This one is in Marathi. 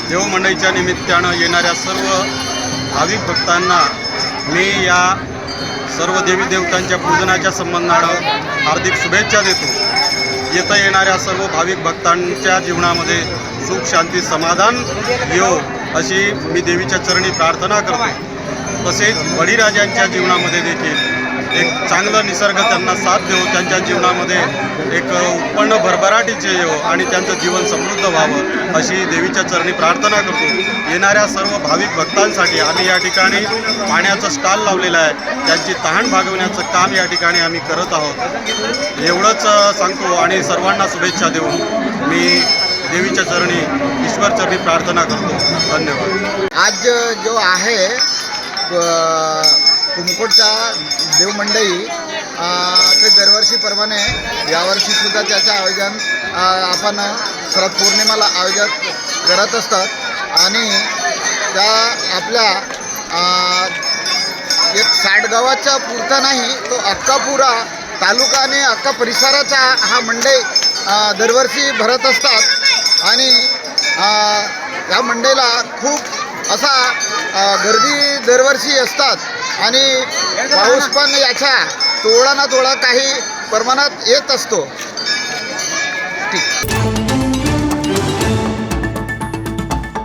देवमंडळीच्या निमित्तानं येणाऱ्या सर्व भाविक भक्तांना मी या सर्व देवी देवतांच्या पूजनाच्या संबंधानं हार्दिक शुभेच्छा देतो। येता येणाऱ्या सर्व भाविक भक्तांच्या जीवनामध्ये सुख शांती समाधान येवो अशी मी देवीच्या चरणी प्रार्थना करतो। तसेच बळीराजांच्या जीवनामध्ये देखील एक चांगलं निसर्ग त्यांना साथ देवो, त्यांच्या जीवनामध्ये एक उत्पन्न भरभराटीचे येवो आणि त्यांचं जीवन समृद्ध व्हावं अशी देवीच्या चरणी प्रार्थना करतो। येणाऱ्या सर्व भाविक भक्तांसाठी आम्ही या ठिकाणी पाण्याचं स्टॉल लावलेलं आहे, त्यांची तहान भागवण्याचं काम या ठिकाणी आम्ही करत आहोत। एवढंच सांगतो आणि सर्वांना शुभेच्छा देऊन मी देवीच्या चरणी ईश्वर चरणी प्रार्थना करतो। धन्यवाद। आज जो आहे कुमकोटचा देवमंडळी ते दरवर्षीप्रमाणे यावर्षीसुद्धा त्याचं आयोजन आपण शरद पौर्णिमेला आयोजन करत असतात आणि त्या आपल्या एक साडगावाचा पुरता नाही, तो अख्खा पुरा तालुका आणि अख्खा परिसराचा हा मंडई दरवर्षी भरत असतात आणि या मंडईला खूप असा गर्दी दरवर्षी असतात आणि पाऊस पण याचा थोडा ना थोडा काही प्रमाणात येत असतो। ठीक।